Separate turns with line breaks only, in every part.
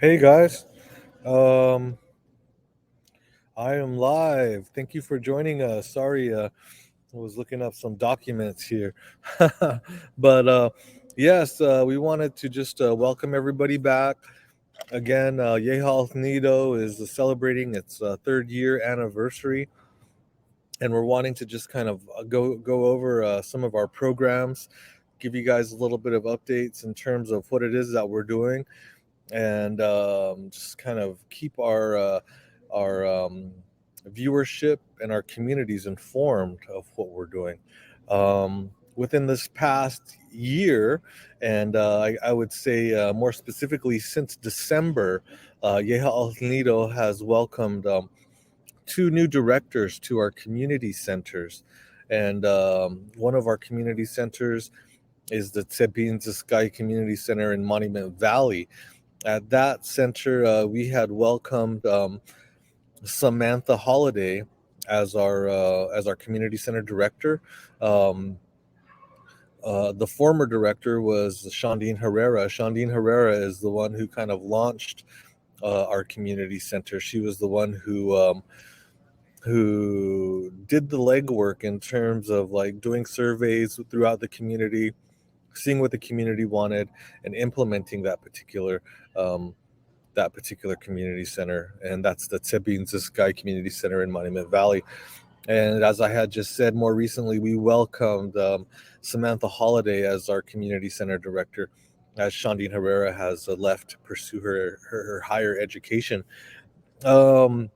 Hey guys, um, I am live. Thank you for joining us. Sorry, I was looking up some documents here, but yes, we wanted to just welcome everybody back again. Haltsooi is celebrating its third year anniversary, and we're wanting to just kind of go over some of our programs, give you guys a little bit of updates in terms of what it is that we're doing and just kind of keep our viewership and our communities informed of what we're doing. Within this past year, and I would say more specifically since December, Yeha Al Nido has welcomed two new directors to our community centers. And one of our community centers is the Tsebin Sky Community Center in Monument Valley. At that center, we had welcomed Samantha Holiday as our community center director. Um, the former director was Shondine Herrera. Shondine Herrera is the one who kind of launched our community center. She was the one who did the legwork in terms of like doing surveys throughout the community, seeing what the community wanted, and implementing um, that particular community center, and that's the Tsebin Sky Community Center in Monument Valley. And as I had just said, more recently, we welcomed Samantha Holiday as our community center director, as Shondine Herrera has left to pursue her higher education. Um,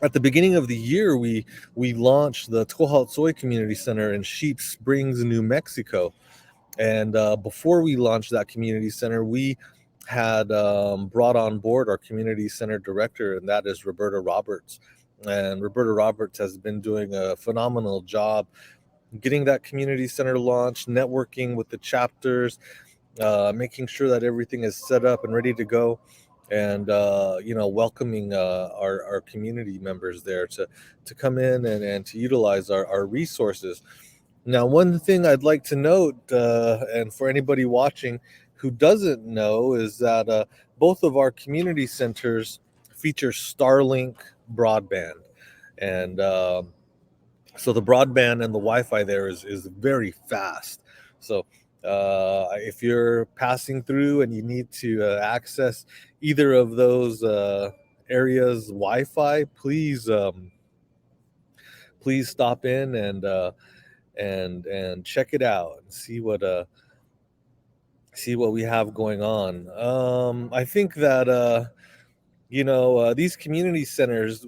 at the beginning of the year, we launched the Haltsooi Community Center in Sheep Springs, New Mexico. And before we launched that community center, we had brought on board our community center director, and that is Roberta Roberts. And Roberta Roberts has been doing a phenomenal job getting that community center launched, networking with the chapters, making sure that everything is set up and ready to go, and welcoming our community members there to come in and to utilize our resources. Now, one thing I'd like to note, and for anybody watching who doesn't know, is that both of our community centers feature Starlink broadband. And so the broadband and the Wi Fi there is very fast. So if you're passing through and you need to access either of those areas Wi Fi, please stop in and check it out and see what we have going on. I think that these community centers,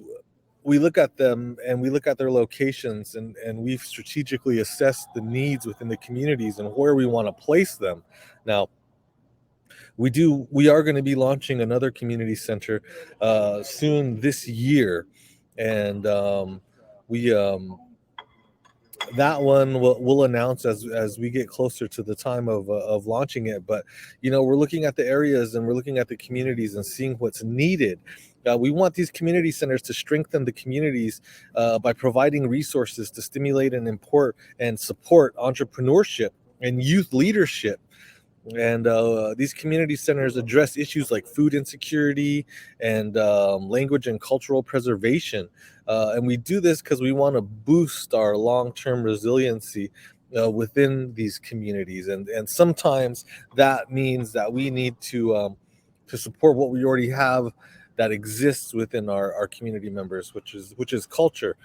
we look at them and we look at their locations, and we've strategically assessed the needs within the communities and where we want to place them. Now, we are going to be launching another community center soon this year, and we that one we'll announce as we get closer to the time of launching it. But we're looking at the areas and we're looking at the communities and seeing what's needed. We want these community centers to strengthen the communities by providing resources to stimulate and import and support entrepreneurship and youth leadership. And these community centers address issues like food insecurity and language and cultural preservation. And we do this because we want to boost our long-term resiliency within these communities. And sometimes that means that we need to support what we already have that exists within our community members, which is culture.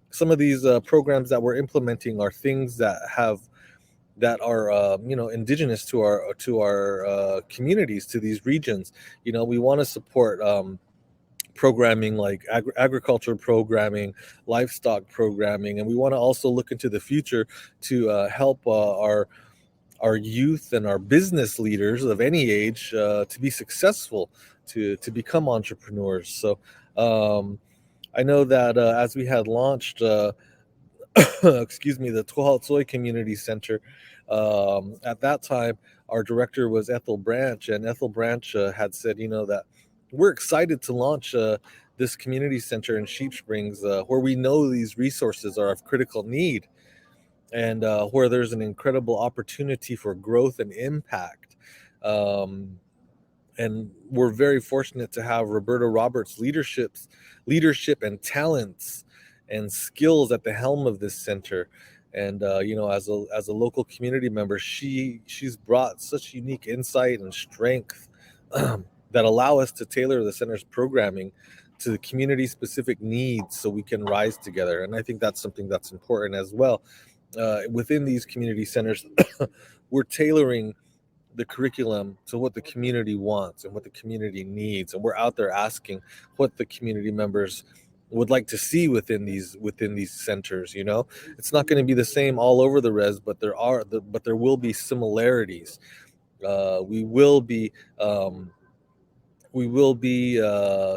Some of these programs that we're implementing are things that are indigenous to our communities, to these regions. We want to support programming like agriculture programming, livestock programming, and we want to also look into the future to help our youth and our business leaders of any age to be successful, to become entrepreneurs. So I know that as we had launched excuse me, the Haltsooi Community Center. At that time, our director was Ethel Branch, and Ethel Branch had said, that we're excited to launch this community center in Sheep Springs, where we know these resources are of critical need, and where there's an incredible opportunity for growth and impact. Um, And we're very fortunate to have Roberta Roberts' leadership and talents and skills at the helm of this center. And as a local community member, she's brought such unique insight and strength that allow us to tailor the center's programming to the community specific needs so we can rise together. And I think that's something that's important as well. Within these community centers, we're tailoring the curriculum to what the community wants and what the community needs, and we're out there asking what the community members would like to see within these centers. It's not going to be the same all over the res, but there will be similarities. We will be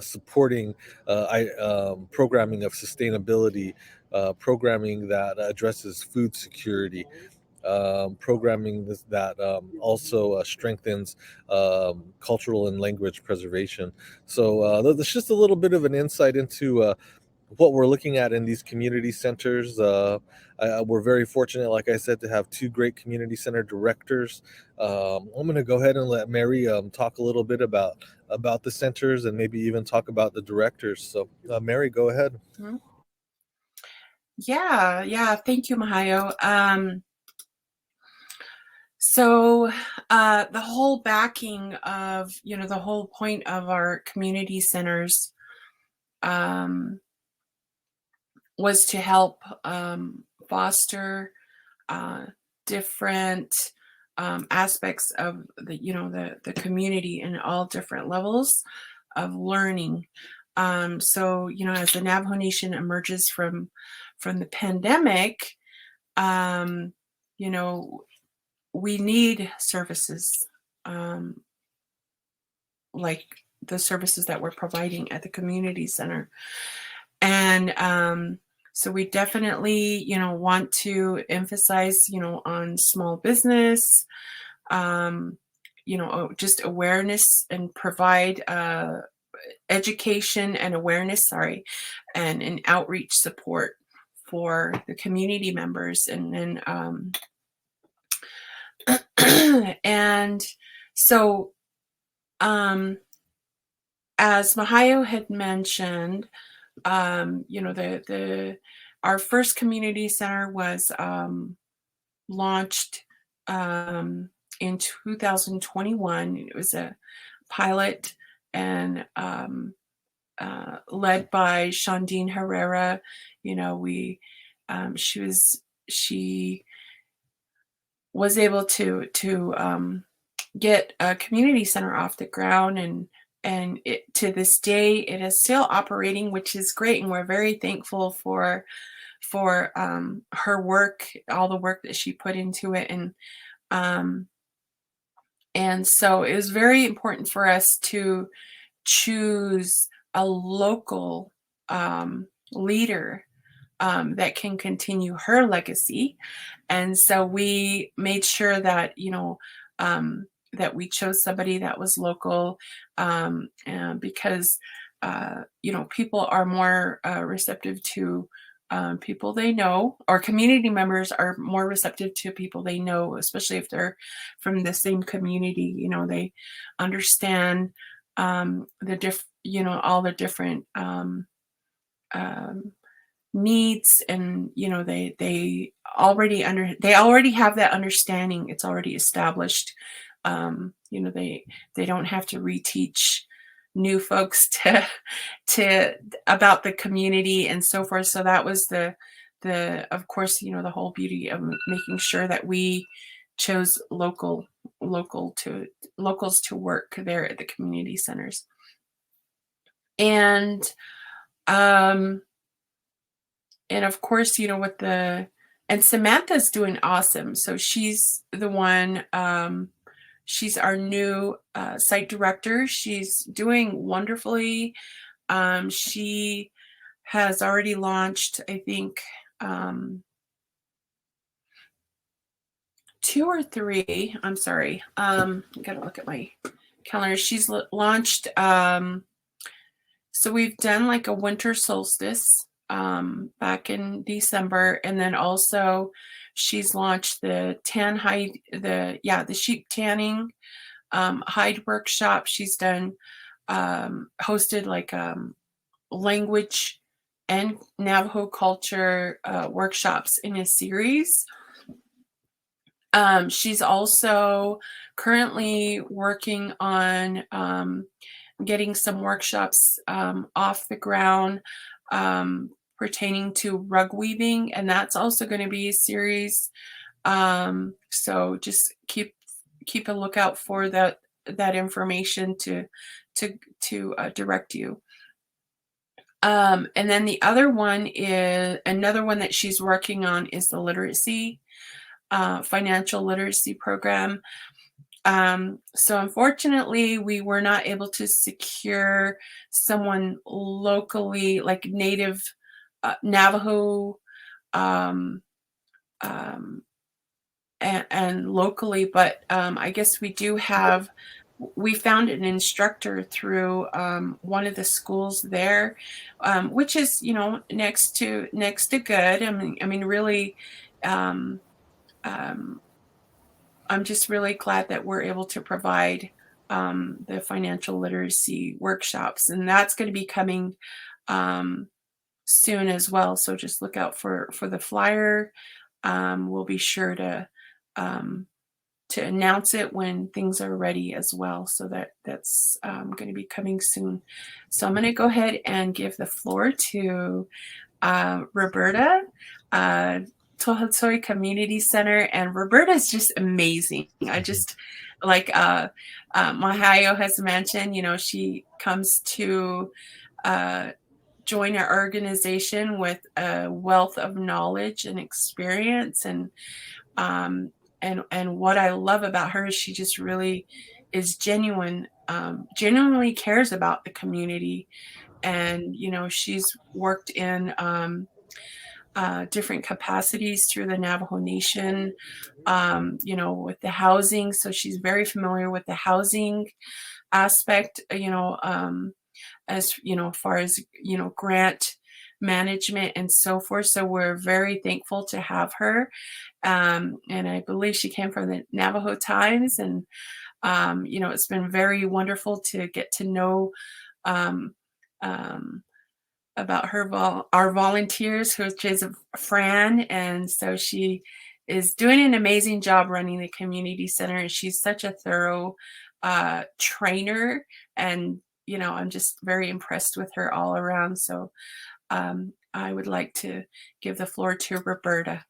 supporting programming of sustainability, programming that addresses food security, programming that also strengthens cultural and language preservation. So that's just a little bit of an insight into what we're looking at in these community centers. We're very fortunate, like I said, to have two great community center directors. I'm going to go ahead and let Mary talk a little bit about the centers and maybe even talk about the directors. So, Mary, go ahead.
Yeah. Thank you, Mihio. So the whole backing of, the whole point of our community centers was to help foster different aspects of the community in all different levels of learning. So, as the Navajo Nation emerges from the pandemic, we need services like the services that we're providing at the community center. And so we definitely, want to emphasize, on small business, just awareness, and provide education and awareness, and outreach support for the community members. And then and so as Mihio had mentioned, our first community center was launched in 2021. It was a pilot and led by Shondine Herrera. She was able to get a community center off the ground, and to this day it is still operating, which is great, and we're very thankful for her work, all the work that she put into it. And so it was very important for us to choose a local leader that can continue her legacy. And so we made sure that that we chose somebody that was local, because people are more receptive to people they know, or community members are more receptive to people they know, especially if they're from the same community. They understand all the different needs, and they already have that understanding. It's already established. They don't have to reteach new folks to about the community and so forth. So that was the of course, the whole beauty of making sure that we chose locals to work there at the community centers. And of course, and Samantha's doing awesome. So she's the one, she's our new site director. She's doing wonderfully. She has already launched, I think, 2 or 3. I'm sorry. I gotta look at my calendar. She's launched, so we've done like a winter solstice back in December, and then also she's launched the sheep tanning hide workshops. She's done hosted like language and Navajo culture workshops in a series. She's also currently working on getting some workshops off the ground pertaining to rug weaving, and that's also going to be a series. So just keep a lookout for that information to direct you. And then the other one is another one that she's working on is the literacy, financial literacy program. So unfortunately, we were not able to secure someone locally, like native Navajo, and locally, but I guess we do have. We found an instructor through one of the schools there, which is, you know, next to good. I mean, really, I'm just really glad that we're able to provide the financial literacy workshops, and that's going to be coming soon as well. So just look out for the flyer. We'll be sure to announce it when things are ready as well. So that's going to be coming soon. So I'm going to go ahead and give the floor to Roberta, Haltsooi Community Center, and Roberta is just amazing. I just like Mihio has mentioned, you know, she comes to join our organization with a wealth of knowledge and experience, and what I love about her is she just really is genuinely cares about the community. And, you know, she's worked in different capacities through the Navajo Nation, you know, with the housing. So she's very familiar with the housing aspect, you know, as, you know, far as, you know, grant management and so forth. So we're very thankful to have her. And I believe she came from the Navajo Times. And, you know, it's been very wonderful to get to know about our volunteers, which is Fran. And so she is doing an amazing job running the community center. And she's such a thorough trainer. And, you know, I'm just very impressed with her all around. So I would like to give the floor to Roberta.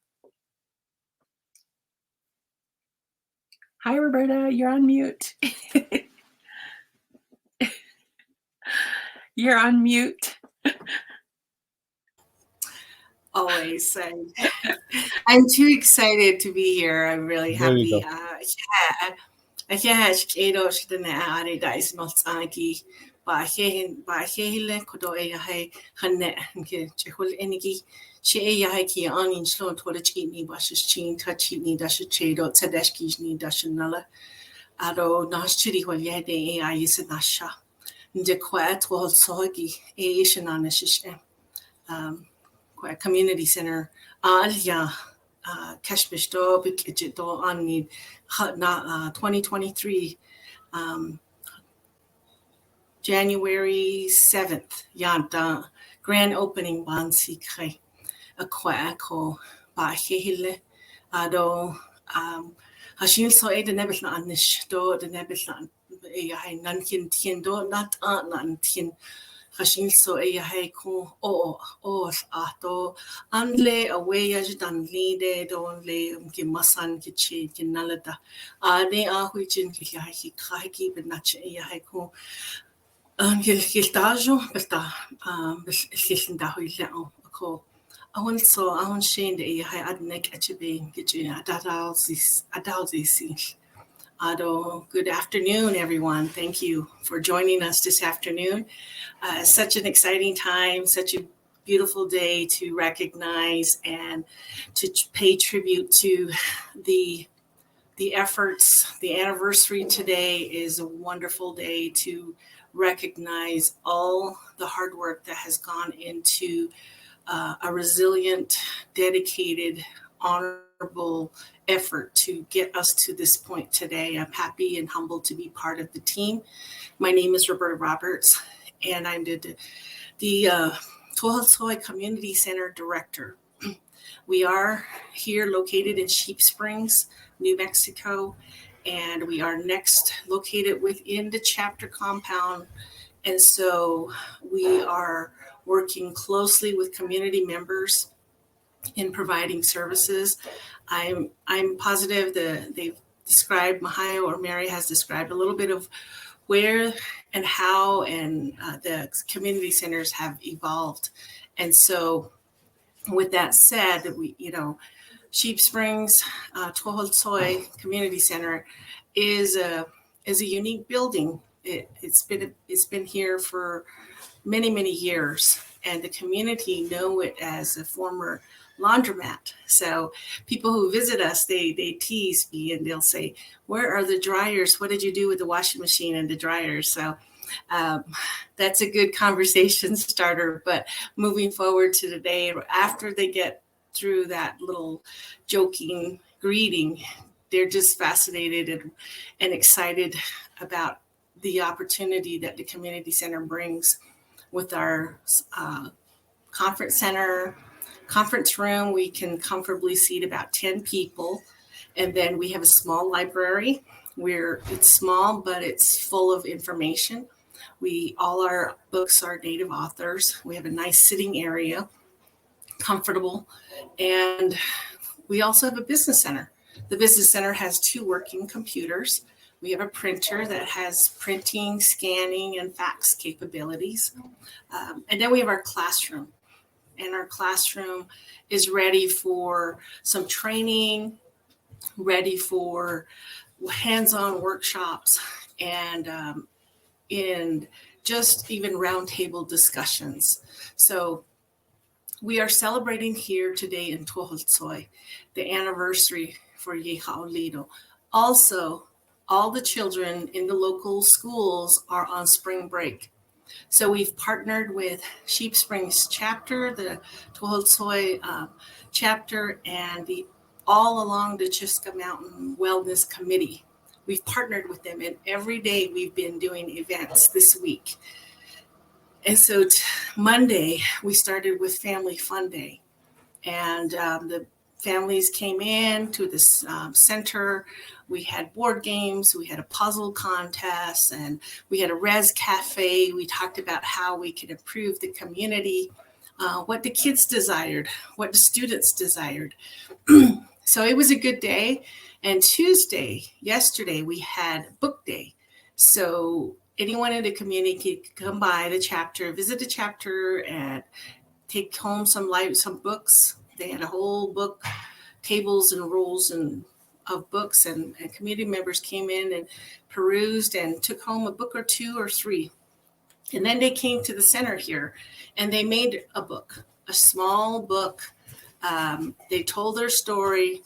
Hi, Roberta, you're on mute. You're on mute.
Always. I'm too excited to be here. I'm really happy. Community center Kashmishto Bikito on 2023 January 7th Yanta grand opening Bansi Kre Aquako Bahile Ado Hashil so the Nebel Anish do the Nebel Nankin Tiendo not Nantin Hashil so ko o ato anle away as dan lead don't lay masan kichi kinalata ade whichin ki kaki but not ko giltajo besta da ko I want so I want Shane the adnek atchibe kichi adalzi Ado, good afternoon, everyone. Thank you for joining us this afternoon. Such an exciting time, such a beautiful day to recognize and to pay tribute to the efforts. The anniversary today is a wonderful day to recognize all the hard work that has gone into a resilient, dedicated honorable effort to get us to this point today. I'm happy and humbled to be part of the team. My name is Roberta Roberts, and I'm the Haltsooi Community Center Director. We are here located in Sheep Springs, New Mexico, and we are next located within the chapter compound. And so we are working closely with community members in providing services. I'm positive that they've described, Mihio or Mary has described a little bit of where and how and the community centers have evolved. And so with that said, Sheep Springs Tooh Haltsooi Community Center is a unique building. It's been here for many years, and the community know it as a former laundromat. So people who visit us, they tease me and they'll say, "Where are the dryers? What did you do with the washing machine and the dryers?" So that's a good conversation starter. But moving forward to today, after they get through that little joking greeting, they're just fascinated and excited about the opportunity that the community center brings with our conference room. We can comfortably seat about 10 people. And then we have a small library where it's small, but it's full of information. All our books are native authors. We have a nice sitting area, comfortable. And we also have a business center. The business center has 2 working computers. We have a printer that has printing, scanning, and fax capabilities. And then we have our classroom. And our classroom is ready for some training, ready for hands-on workshops, and just even roundtable discussions. So we are celebrating here today in Tooh Haltsooi the anniversary for Yehaolido. Also, all the children in the local schools are on spring break. So we've partnered with Sheep Springs chapter, the Tooh Haltsooi chapter, and all along the Chiska Mountain Wellness Committee. We've partnered with them, and every day we've been doing events this week. And so Monday, we started with Family Fun Day. And the families came in to this center. We had board games, we had a puzzle contest, and we had a res cafe. We talked about how we could improve the community, what the kids desired, what the students desired. So it was a good day. And yesterday, we had book day. So anyone in the community could come by the chapter, visit the chapter, and take home some books. They had a whole book, tables and rolls of books, and community members came in and perused and took home a book or 2 or 3. And then they came to the center here and they made a book, a small book. They told their story.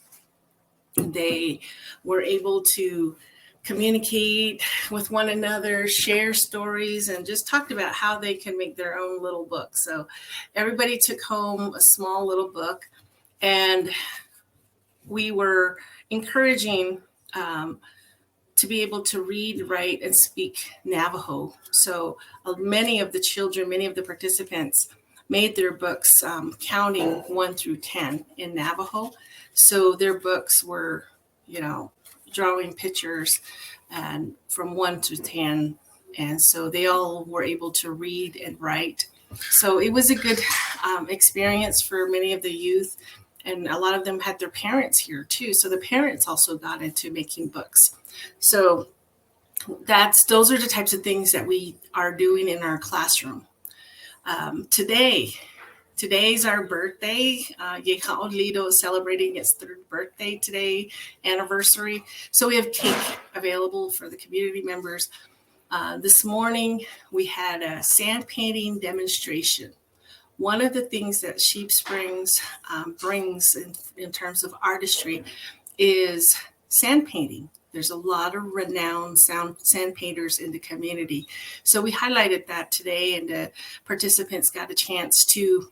They were able to communicate with one another, share stories, and just talked about how they can make their own little book. So everybody took home a small little book, and we were encouraging to be able to read, write, and speak Navajo. So many of the children, many of the participants made their books counting 1 through 10 in Navajo. So their books were, drawing pictures and from 1 to 10. And so they all were able to read and write. So it was a good experience for many of the youth. And a lot of them had their parents here too. So the parents also got into making books. So those are the types of things that we are doing in our classroom. Today's our birthday. Yehaolido is celebrating its 3rd birthday today, anniversary. So we have cake available for the community members. This morning, we had a sand painting demonstration. One of the things that Sheep Springs brings in terms of artistry is sand painting. There's a lot of renowned sand painters in the community. So we highlighted that today, and the participants got a chance to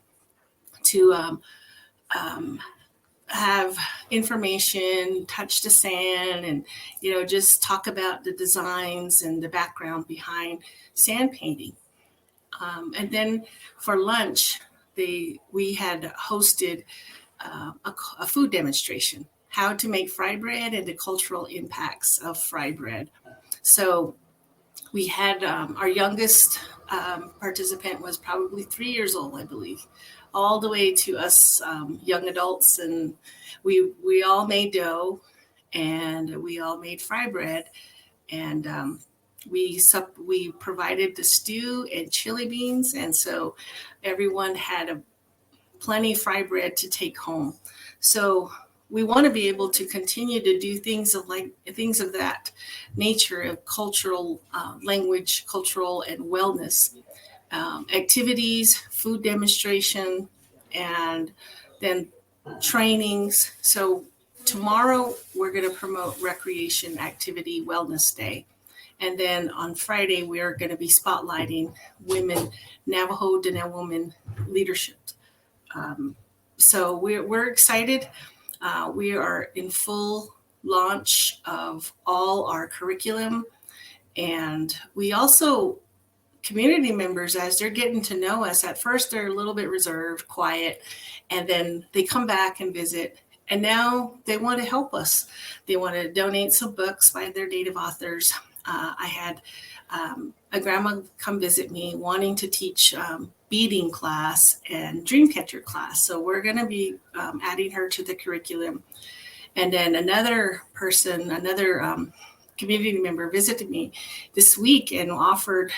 have information, touch the sand, and just talk about the designs and the background behind sand painting. And then for lunch, we had hosted a food demonstration, how to make fry bread and the cultural impacts of fry bread. So we had our youngest participant was probably 3 years old, I believe, all the way to us young adults, and we all made dough, and we all made fry bread, and we provided the stew and chili beans, and so everyone had plenty fry bread to take home. So we want to be able to continue to do things of that nature of cultural language, cultural and wellness activities, food demonstration, and then trainings. So tomorrow we're going to promote Recreation Activity Wellness Day. And then on Friday, we are going to be spotlighting women, Navajo Diné women leadership. So we're excited. We are in full launch of all our curriculum. And we also, community members, as they're getting to know us, at first they're a little bit reserved, quiet, and then they come back and visit. And now they want to help us. They want to donate some books by their native authors. I had a grandma come visit me wanting to teach beading class and dreamcatcher class. So we're going to be adding her to the curriculum. And then another community member visited me this week and offered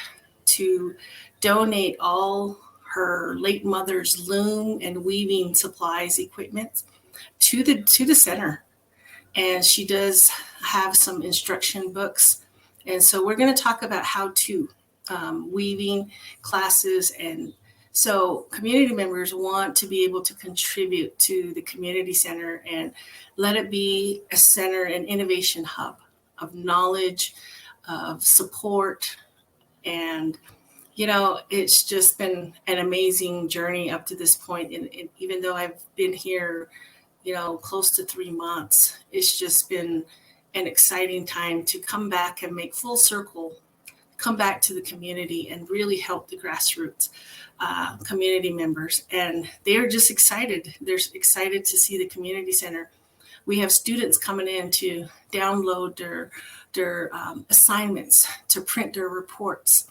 to donate all her late mother's loom and weaving supplies equipment to the center. And she does have some instruction books. And so we're going to talk about how to weaving classes. And so community members want to be able to contribute to the community center and let it be a center and innovation hub of knowledge, of support. And, it's just been an amazing journey up to this point. And even though I've been here, close to 3 months, it's just been an exciting time to come back and make full circle, come back to the community and really help the grassroots community members. And they're just excited. They're excited to see the community center. We have students coming in to download their assignments, to print their reports.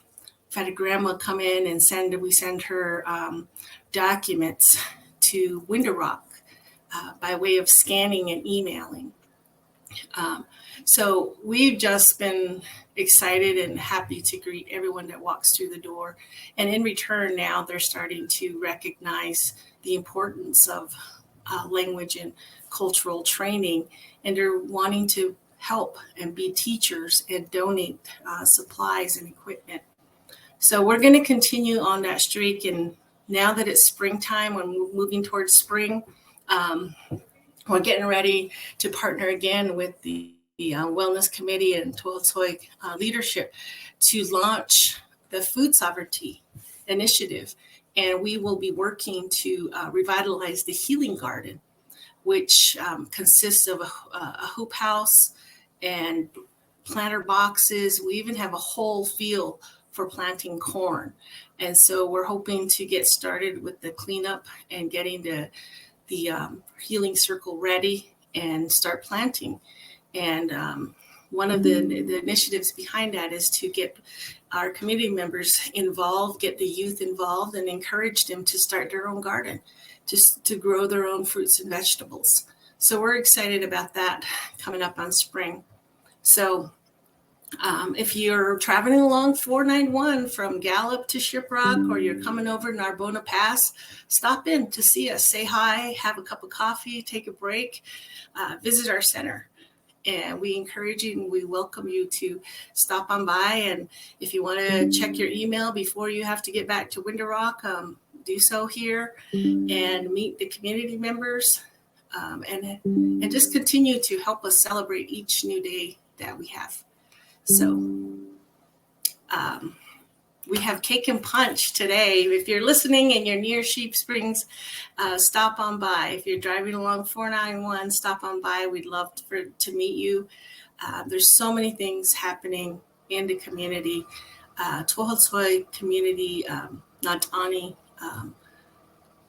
I've had a grandma come in and we send her documents to Window Rock by way of scanning and emailing. So we've just been excited and happy to greet everyone that walks through the door. And in return, now they're starting to recognize the importance of language and cultural training, and they're wanting to help and be teachers and donate supplies and equipment. So we're going to continue on that streak. And now that it's springtime, we're moving towards spring, we're getting ready to partner again with the Wellness Committee and Haltsooi leadership to launch the Food Sovereignty Initiative. And we will be working to revitalize the Healing Garden, which consists of a hoop house and planter boxes. We even have a whole field for planting corn. And so we're hoping to get started with the cleanup and getting the healing circle ready and start planting. And one of the initiatives behind that is to get our community members involved, get the youth involved, and encourage them to start their own garden, to grow their own fruits and vegetables. So we're excited about that coming up on spring. So if you're traveling along 491 from Gallup to Shiprock, or you're coming over Narbona Pass, stop in to see us, say hi, have a cup of coffee, take a break, visit our center. And we encourage you and we welcome you to stop on by. And if you want to check your email before you have to get back to Window Rock, do so here and meet the community members, and just continue to help us celebrate each new day that we have. So we have cake and punch today. If you're listening and you're near Sheep Springs, stop on by. If you're driving along 491, stop on by. We'd love to meet you. There's so many things happening in the community. Haltsooi community, Natani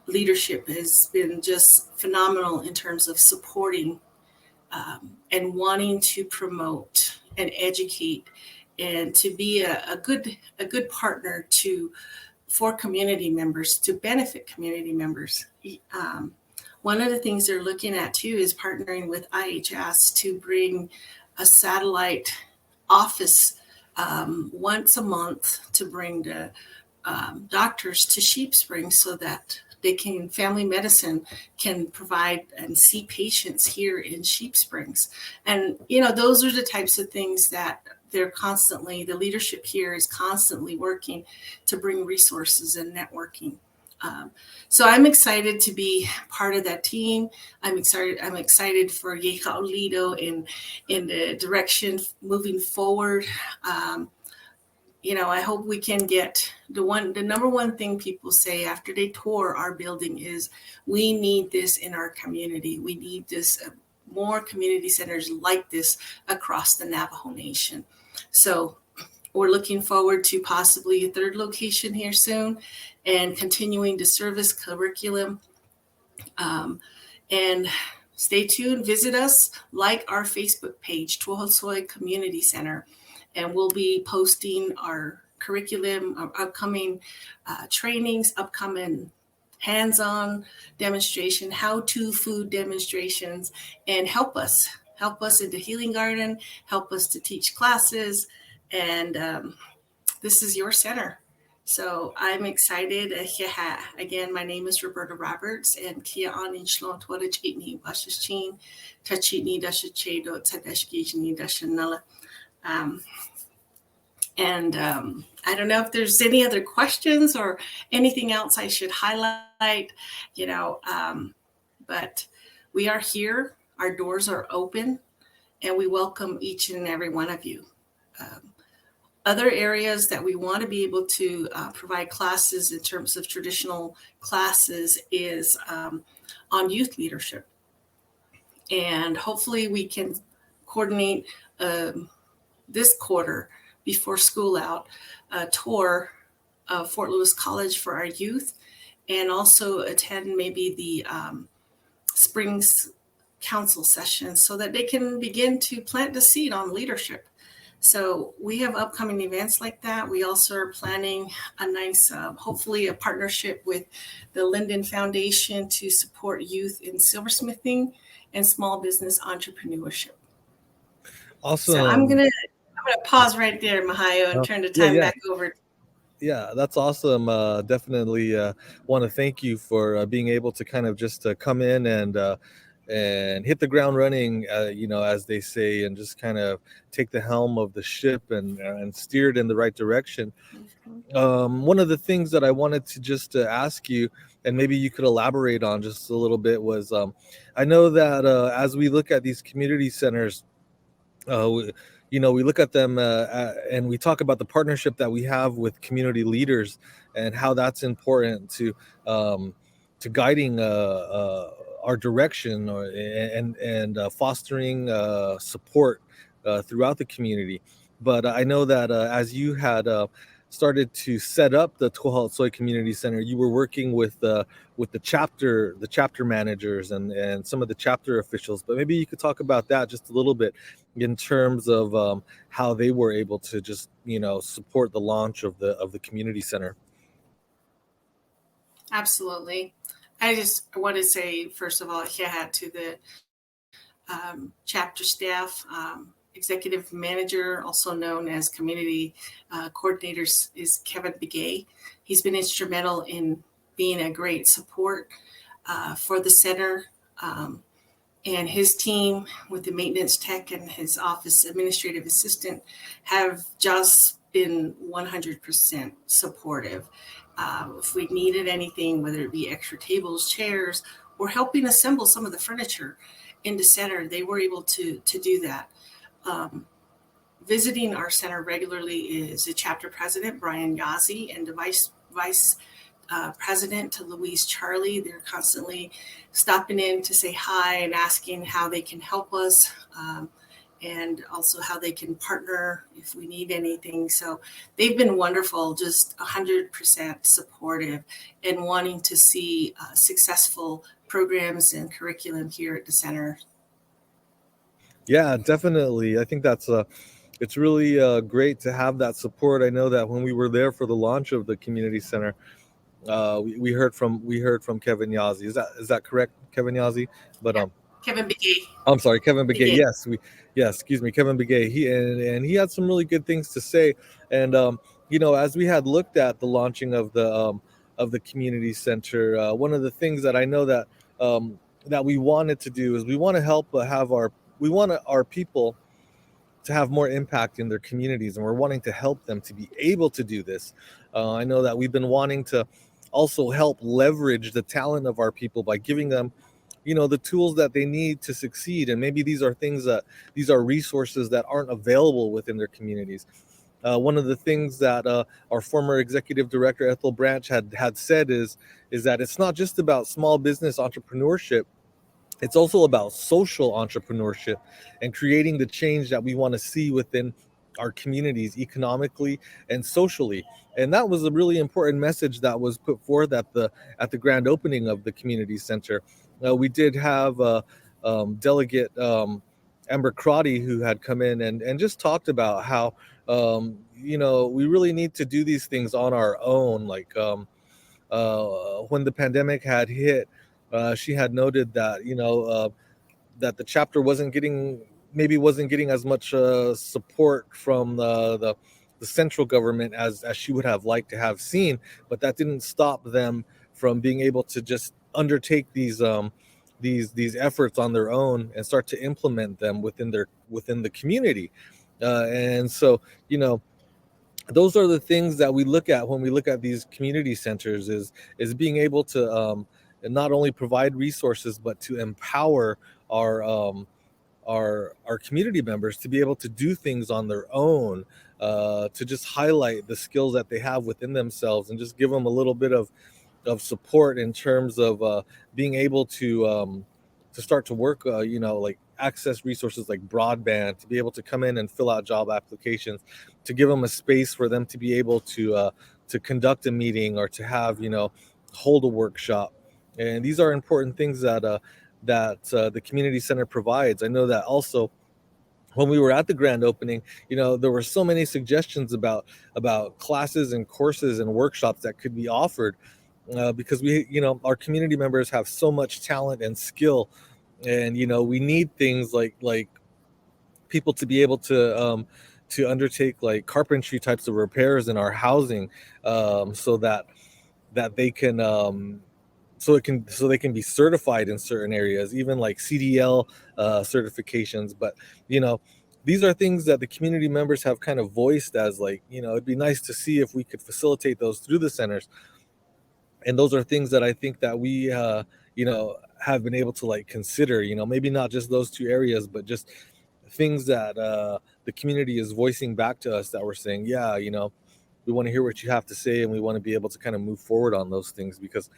leadership has been just phenomenal in terms of supporting and wanting to promote and educate and to be a good partner for community members, to benefit community members. One of the things they're looking at too is partnering with IHS to bring a satellite office once a month to bring the doctors to Sheep Springs so that family medicine can provide and see patients here in Sheep Springs. And, those are the types of things that the leadership here is constantly working to bring resources and networking. So I'm excited to be part of that team. I'm excited for Yeha Lido in the direction moving forward. I hope we can get the number one thing people say after they tour our building is we need this in our community. We need this more community centers like this across the Navajo Nation. So we're looking forward to possibly a third location here soon and continuing the service curriculum. And stay tuned, visit us, like our Facebook page, Haltsooi Community Center. And we'll be posting our curriculum, our upcoming trainings, upcoming hands-on demonstration, how-to food demonstrations, and help us in the healing garden, help us to teach classes. And this is your center. So I'm excited. Again, my name is Roberta Roberts, and Kia Anin Shlon Twada Chitni Bashachin, Tachitni Dashachedo, Tadashkijni Dashanala. And I don't know if there's any other questions or anything else I should highlight, but we are here. Our doors are open, and we welcome each and every one of you. Other areas that we want to be able to provide classes in terms of traditional classes is on youth leadership. And hopefully we can coordinate this quarter before school out, a tour of Fort Lewis College for our youth, and also attend maybe the Springs Council sessions so that they can begin to plant the seed on leadership. So we have upcoming events like that. We also are planning a nice, hopefully a partnership with the Linden Foundation to support youth in silversmithing and small business entrepreneurship.
Awesome.
So I'm gonna pause right there, Mihio, and turn the time back over.
Yeah, that's awesome. Definitely want to thank you for being able to kind of just come in and hit the ground running, as they say, and just kind of take the helm of the ship and steer it in the right direction. One of the things that I wanted to just ask you, and maybe you could elaborate on just a little bit, was I know that as we look at these community centers, we look at them and we talk about the partnership that we have with community leaders and how that's important to guiding our direction and fostering support throughout the community. But I know that as you had started to set up the Tooh Haltsooi Community Center, you were working with the chapter managers and some of the chapter officials. But maybe you could talk about that just a little bit in terms of how they were able to just support the launch of the community center.
Absolutely. I just want to say, first of all, yeah, to the chapter staff, executive manager, also known as community coordinators, is Kevin Begay. He's been instrumental in being a great support for the center. And his team with the maintenance tech and his office administrative assistant have just been 100% supportive. If we needed anything, whether it be extra tables, chairs, or helping assemble some of the furniture in the center, they were able to do that. visiting our center regularly is a chapter president, Brian Yazzie, and the vice president, Louise Charlie. They're constantly stopping in to say hi and asking how they can help us, and also how they can partner if we need anything. So they've been wonderful, just 100% supportive and wanting to see successful programs and curriculum here at the center.
Yeah, definitely. I think it's really great to have that support. I know that when we were there for the launch of the community center, we heard from Kevin Yazzie. Is that correct, Kevin Yazzie? But
Kevin Begay.
I'm sorry, Kevin Begay.
Begay.
Excuse me, Kevin Begay. He had some really good things to say. And as we had looked at the launching of the community center, one of the things that I know that we wanted to do is we want to help we want our people to have more impact in their communities, and we're wanting to help them to be able to do this. I know that we've been wanting to also help leverage the talent of our people by giving them the tools that they need to succeed, and maybe these are resources that aren't available within their communities. One of the things that our former executive director Ethel Branch had said is that it's not just about small business entrepreneurship. It's also about social entrepreneurship and creating the change that we want to see within our communities economically and socially. And that was a really important message that was put forth at the grand opening of the community center. We did have Delegate Amber Crotty, who had come in and just talked about how we really need to do these things on our own. Like when the pandemic had hit, she had noted that that the chapter wasn't getting as much support from the central government as she would have liked to have seen, but that didn't stop them from being able to just undertake these efforts on their own and start to implement them within the community. And so those are the things that we look at when we look at these community centers, is being able to not only provide resources but to empower our community members to be able to do things on their own, to just highlight the skills that they have within themselves and just give them a little bit of support in terms of being able to start to work, like access resources like broadband, to be able to come in and fill out job applications, to give them a space for them to be able to conduct a meeting or to have, hold a workshop. And these are important things that the community center provides. I know that also when we were at the grand opening, there were so many suggestions about classes and courses and workshops that could be offered, because our community members have so much talent and skill, and we need things like people to be able to undertake like carpentry types of repairs in our housing, so that they can so they can be certified in certain areas, even like CDL certifications. But these are things that the community members have kind of voiced as like, it'd be nice to see if we could facilitate those through the centers. And those are things that I think that we have been able to like consider, maybe not just those two areas, but just things that the community is voicing back to us, that we're saying, yeah, we want to hear what you have to say, and we want to be able to kind of move forward on those things, because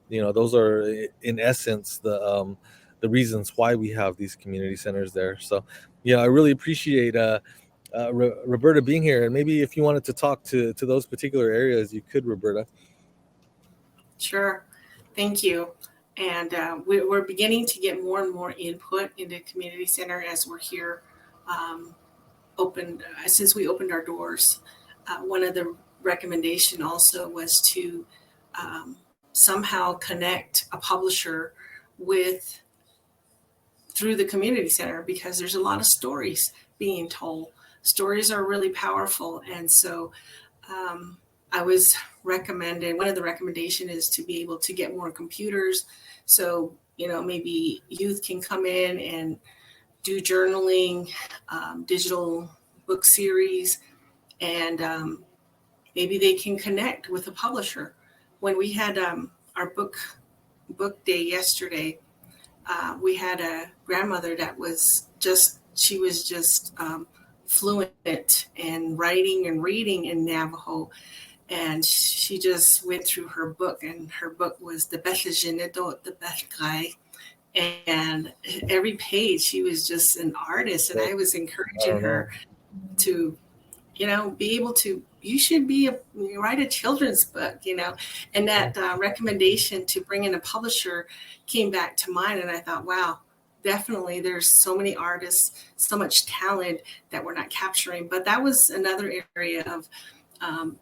those are in essence the reasons why we have these community centers there. So I really appreciate Roberta being here, and maybe if you wanted to talk to those particular areas, you could, Roberta.
Sure. Thank you. And we're beginning to get more and more input in the community center as we're here since we opened our doors. One of the recommendation also was to somehow connect a publisher through the community center, because there's a lot of stories being told. Stories are really powerful. And so I was recommended, one of the recommendation is to be able to get more computers. So, maybe youth can come in and do journaling, digital book series, and maybe they can connect with a publisher. When we had our book day yesterday, we had a grandmother that was just fluent in writing and reading in Navajo. And she just went through her book, and her book was the Bethlejenido, the Bethkai. And every page, she was just an artist. And I was encouraging her to, be able to, you should write a children's book, and that recommendation to bring in a publisher came back to mind. And I thought, wow, definitely there's so many artists, so much talent that we're not capturing. But that was another area of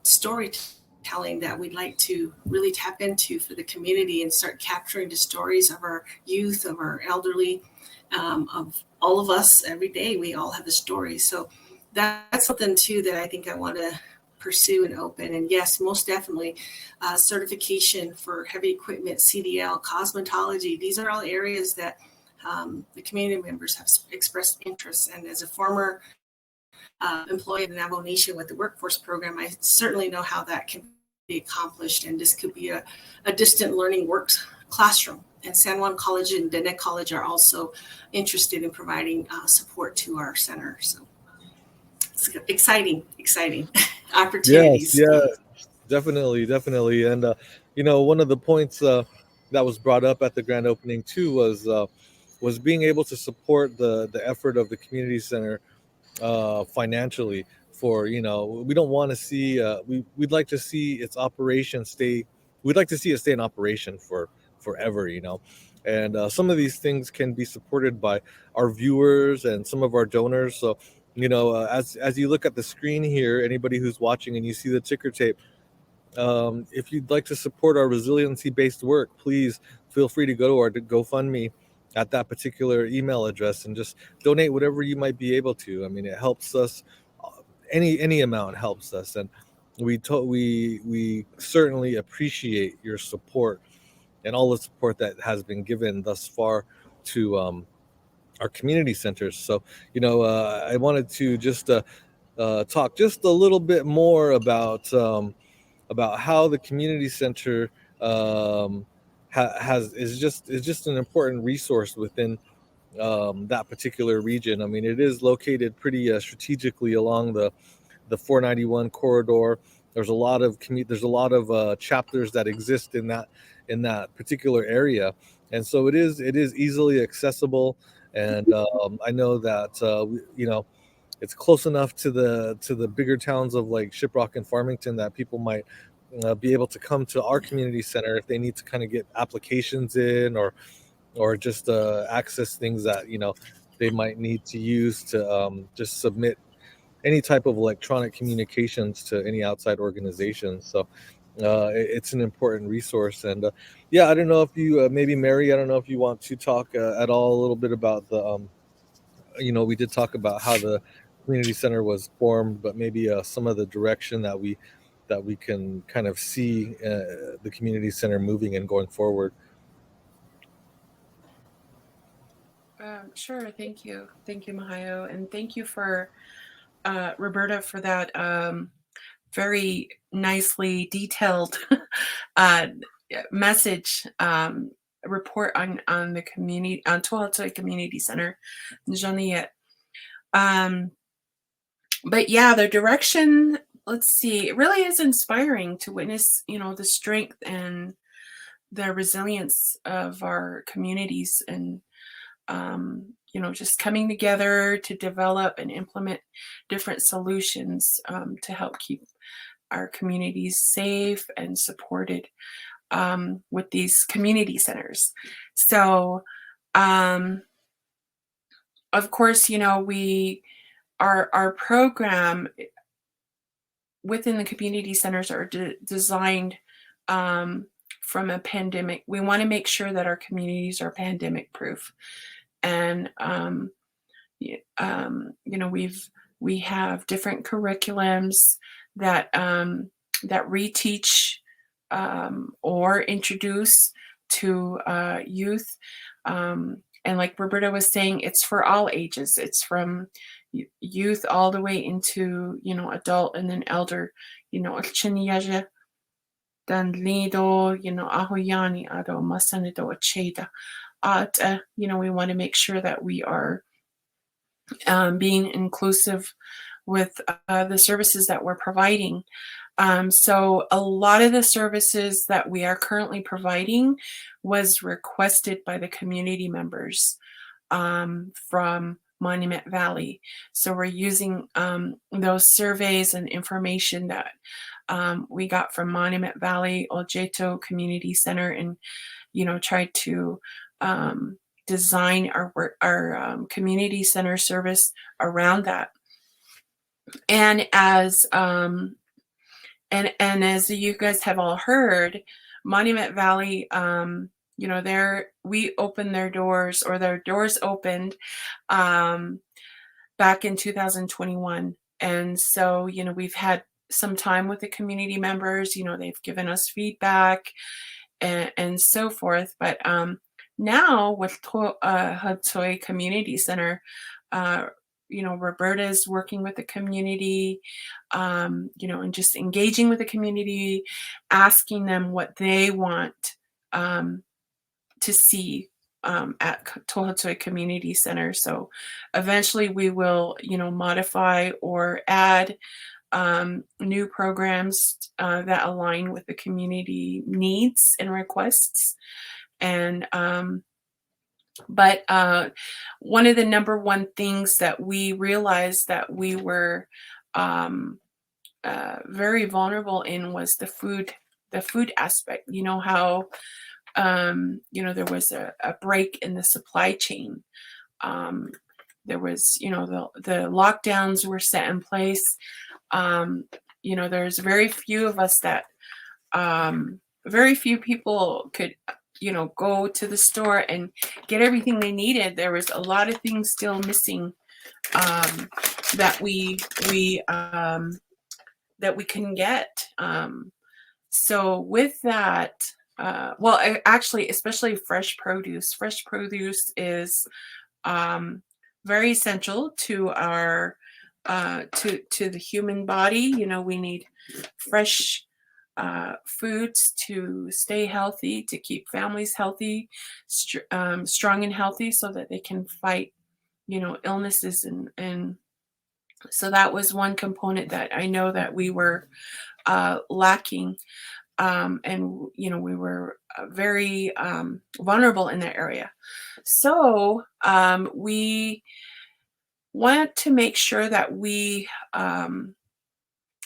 storytelling that we'd like to really tap into for the community and start capturing the stories of our youth, of our elderly, of all of us every day. We all have a story. So that's something too that I think I want to pursue and open. And yes, most definitely certification for heavy equipment, CDL, cosmetology. These are all areas that the community members have expressed interest. And as a former employee of the Navajo Nation with the workforce program, I certainly know how that can be accomplished. And this could be a distant learning works classroom. And San Juan College and Dene College are also interested in providing support to our center. So it's exciting opportunities.
Yes, definitely. And one of the points that was brought up at the grand opening too was being able to support the effort of the community center financially. For we don't want to see we'd like to see its operation stay. We'd like to see it stay in operation for forever. And some of these things can be supported by our viewers and some of our donors. So as you look at the screen here, anybody who's watching and you see the ticker tape, if you'd like to support our resiliency-based work, please feel free to go to our GoFundMe at that particular email address and just donate whatever you might be able to. I mean, it helps us. Any amount helps us, and we certainly appreciate your support and all the support that has been given thus far to our community centers. So, I wanted to just talk just a little bit more about how the community center is just an important resource within that particular region. I mean, it is located pretty strategically along the 491 corridor. There's a lot of chapters that exist in that particular area, and so it is easily accessible. And I know that it's close enough to the bigger towns of like Shiprock and Farmington that people might be able to come to our community center if they need to kind of get applications in or just access things that they might need to use to just submit any type of electronic communications to any outside organizations. So it's an important resource. And I don't know if you maybe Mary, I don't know if you want to talk at all a little bit about the we did talk about how the community center was formed, but maybe some of the direction that we can kind of see the community center moving and going forward.
Sure. Thank you, Mihio, and thank you for Roberta for that very nicely detailed message report on the community, on Tooh Haltsooi Community Center, Joniet. But yeah, the direction, let's see, it really is inspiring to witness, the strength and the resilience of our communities, and just coming together to develop and implement different solutions to help keep our communities safe and supported with these community centers. So, of course, our program within the community centers are designed from a pandemic. We want to make sure that our communities are pandemic proof. And, we have different curriculums that reteach or introduce to youth. And like Roberta was saying, it's for all ages. It's from youth all the way into, adult and then elder, Alchiniyaja, dan lido, ahoyani, ado masanido acheda. We want to make sure that we are being inclusive with the services that we're providing. So a lot of the services that we are currently providing was requested by the community members from Monument Valley. So we're using those surveys and information that we got from Monument Valley, Oljeto Community Center, and tried to design our community center service around that. And as as you guys have all heard, Monument Valley, we opened their doors, or their doors opened back in 2021. And so, we've had some time with the community members, they've given us feedback and so forth. But now with Haltsooi Community Center, Roberta is working with the community, and just engaging with the community, asking them what they want to see at Haltsooi Community Center. So eventually we will, modify or add new programs that align with the community needs and requests. And but one of the number one things that we realized that we were very vulnerable in was the food aspect. How there was a break in the supply chain. There was, the lockdowns were set in place. There's very few of us that very few people could go to the store and get everything they needed. There was a lot of things still missing that we couldn't get. So with that, actually, especially fresh produce. Fresh produce is very essential to our to the human body. We need fresh foods to stay healthy, to keep families healthy, strong and healthy, so that they can fight, illnesses. And so that was one component that I know that we were lacking. And, we were very vulnerable in that area. So we wanted to make sure that we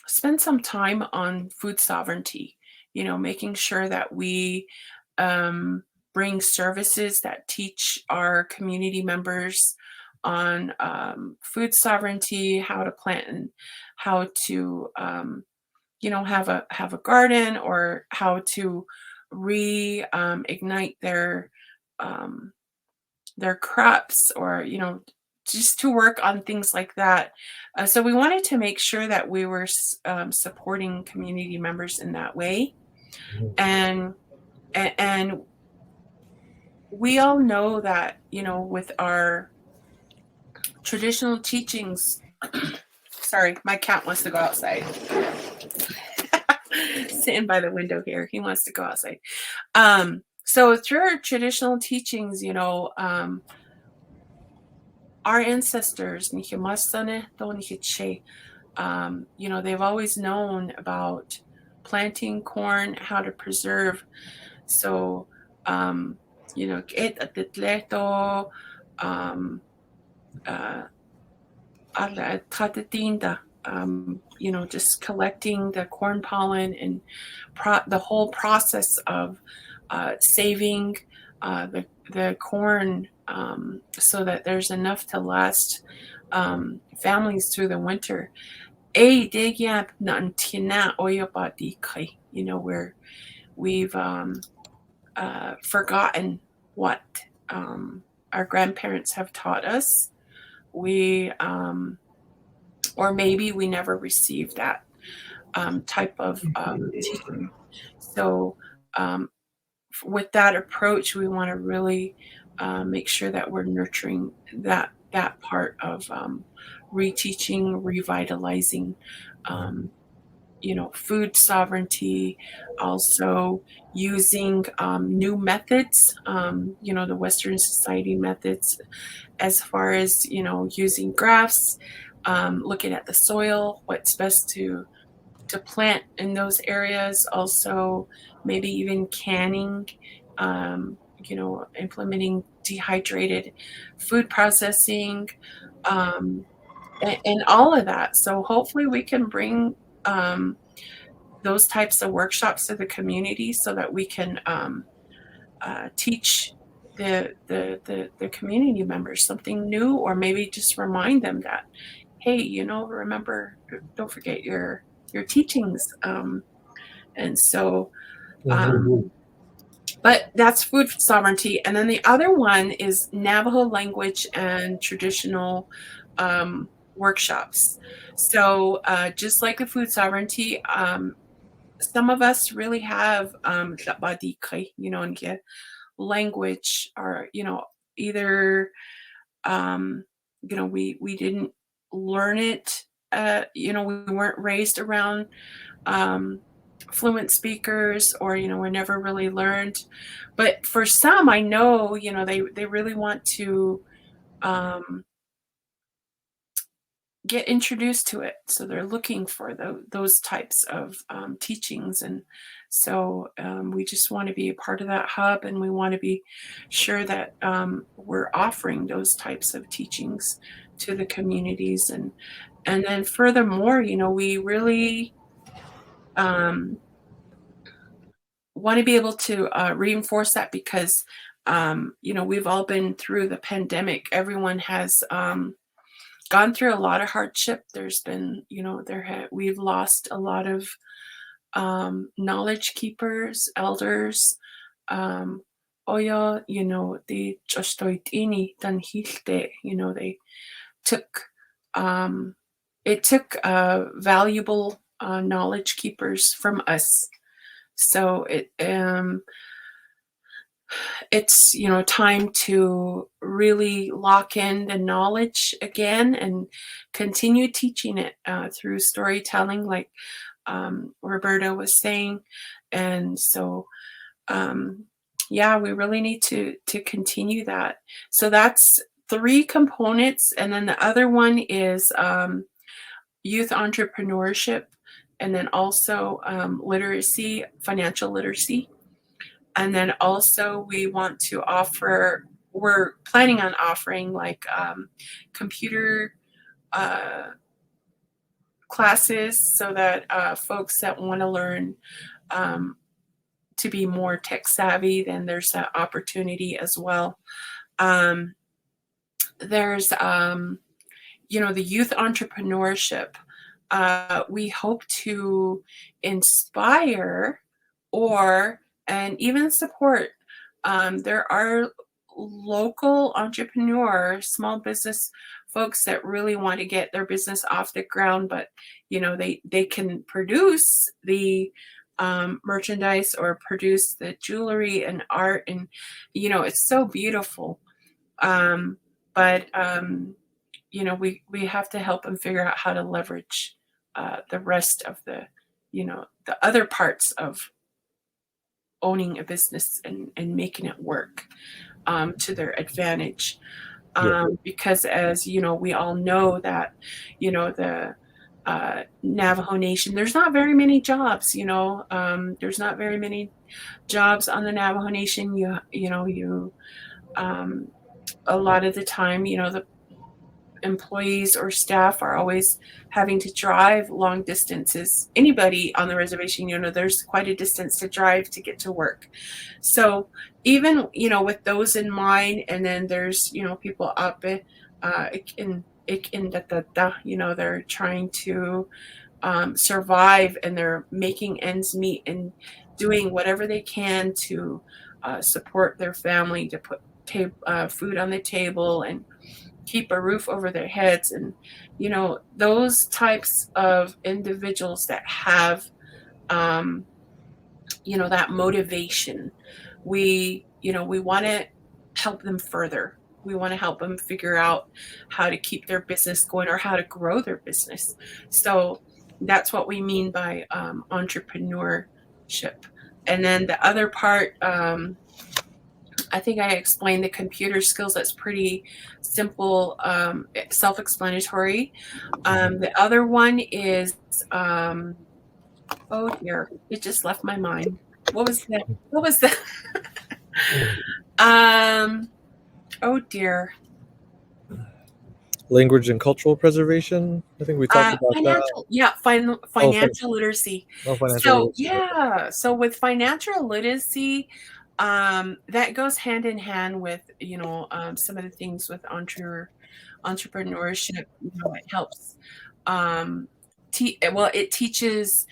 spend some time on food sovereignty, making sure that we bring services that teach our community members on food sovereignty, how to plant and how to have a garden, or how to ignite their crops, or just to work on things like that. So we wanted to make sure that we were supporting community members in that way. And we all know that, with our traditional teachings, sorry, my cat wants to go outside. Sitting by the window here, he wants to go outside. So through our traditional teachings, our ancestors, they've always known about planting corn, how to preserve. So, just collecting the corn pollen, and the whole process of saving the corn, so that there's enough to last families through the winter. Where we've forgotten what our grandparents have taught us. Or maybe we never received that type of teaching. So with that approach, we want to really make sure that we're nurturing that part of reteaching, revitalizing food sovereignty, also using new methods, the Western society methods, as far as, using graphs, looking at the soil, what's best to plant in those areas. Also, maybe even canning, implementing dehydrated food processing, and all of that. So hopefully we can bring those types of workshops to the community so that we can teach the community members something new, or maybe just remind them that, hey, remember, don't forget your teachings. And so,
Mhm.
but that's food sovereignty. And then the other one is Navajo language and traditional workshops. So just like the food sovereignty, some of us really have and language, or either we didn't learn it, we weren't raised around um, fluent speakers, or we never really learned. But for some, I know, they really want to um, get introduced to it, so they're looking for those types of teachings. And so we just want to be a part of that hub, and we want to be sure that we're offering those types of teachings to the communities. And then furthermore, we really want to be able to reinforce that, because we've all been through the pandemic. Everyone has gone through a lot of hardship. There's been, we've lost a lot of knowledge keepers, elders. Oya, the Jostoitini Danhilte, they took, it took valuable knowledge keepers from us. So it's time to really lock in the knowledge again and continue teaching it through storytelling, like Roberta was saying. And so we really need to continue that. So that's 3 components. And then the other one is youth entrepreneurship, and then also literacy, financial literacy. And then also we're planning on offering like computer classes, so that folks that want to learn to be more tech savvy, then there's that opportunity as well. There's the youth entrepreneurship. We hope to inspire and even support. There are local entrepreneurs, small business folks that really want to get their business off the ground, but they can produce the merchandise, or produce the jewelry and art, and it's so beautiful. But we have to help them figure out how to leverage the rest of the other parts of owning a business, and making it work to their advantage. Because as we all know that the Navajo Nation, there's not very many jobs. There's not very many jobs on the Navajo Nation. A lot of the time, the employees or staff are always having to drive long distances. Anybody on the reservation, there's quite a distance to drive to get to work. So even with those in mind, and then there's people up in they're trying to survive, and they're making ends meet, and doing whatever they can to support their family, to put food on the table, and keep a roof over their heads. And those types of individuals that have that motivation, we want to help them further. We want to help them figure out how to keep their business going, or how to grow their business. So that's what we mean by entrepreneurship. And then the other part, I think I explained the computer skills. That's pretty simple, self-explanatory. The other one is, oh dear, it just left my mind. What was that? What was that? Oh dear.
Language and cultural preservation. I think we talked about
Financial,
that.
yeah, financial literacy.
Financial
So
literacy.
yeah, so with financial literacy, that goes hand in hand with some of the things with entrepreneurship. It helps. It teaches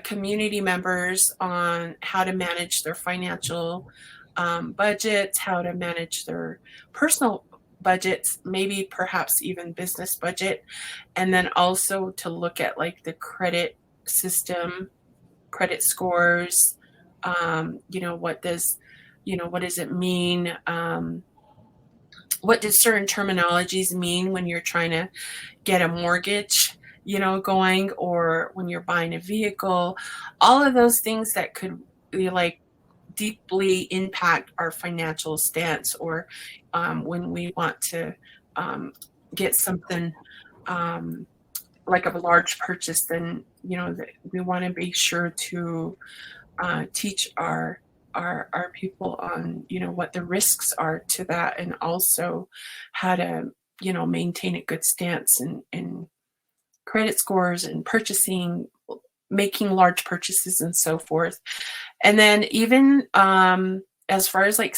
community members on how to manage their financial budgets, how to manage their personal budgets, maybe perhaps even business budget, and then also to look at like the credit system, credit scores. What does it mean? What does certain terminologies mean when you're trying to get a mortgage, going, or when you're buying a vehicle? All of those things that could like deeply impact our financial stance, or when we want to get something like a large purchase, then that we want to be sure to teach our people on what the risks are to that, and also how to maintain a good stance in credit scores and purchasing, making large purchases and so forth. And then even as far as like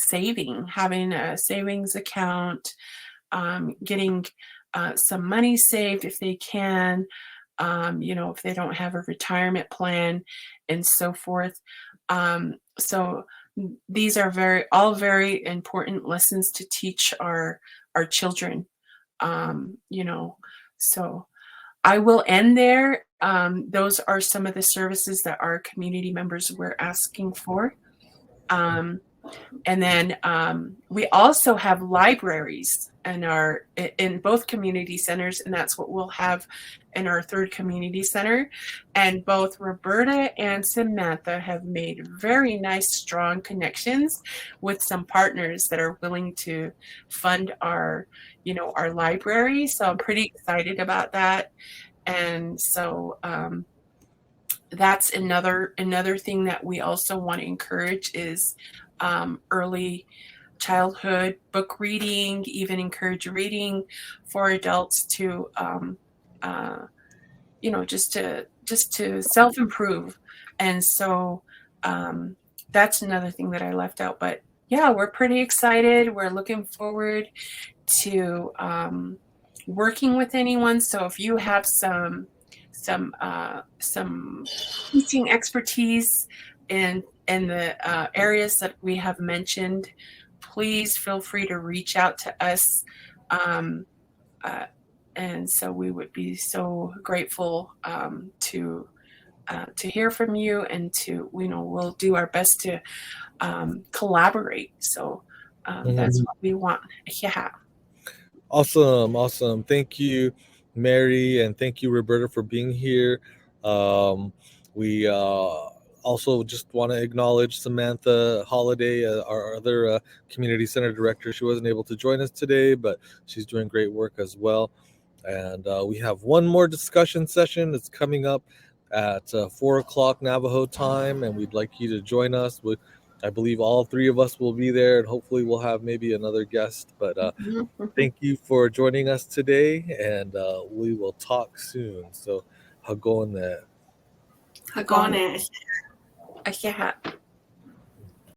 having a savings account, getting some money saved if they can, if they don't have a retirement plan and so forth. So these are all very important lessons to teach our children. So I will end there. Those are some of the services that our community members were asking for. And then we also have libraries in both community centers, and that's what we'll have in our third community center. And both Roberta and Samantha have made very nice, strong connections with some partners that are willing to fund our library. So I'm pretty excited about that. And so that's another thing that we also want to encourage is early childhood book reading, even encourage reading for adults to just to self-improve. And so that's another thing that I left out. But yeah, we're pretty excited. We're looking forward to working with anyone. So if you have some teaching expertise in the areas that we have mentioned, please feel free to reach out to us. And so we would be so grateful to hear from you, and to we'll do our best to collaborate. So that's what we want. Yeah.
Awesome. Thank you, Mary, and thank you, Roberta, for being here. We also just want to acknowledge Samantha Holiday, our other community center director. She wasn't able to join us today, but she's doing great work as well. And we have one more discussion session that's coming up at 4 o'clock Navajo time, and we'd like you to join us. I believe all three of us will be there, and hopefully we'll have maybe another guest. But thank you for joining us today, and we will talk soon. So, hagone.
Hagone.
Yeah.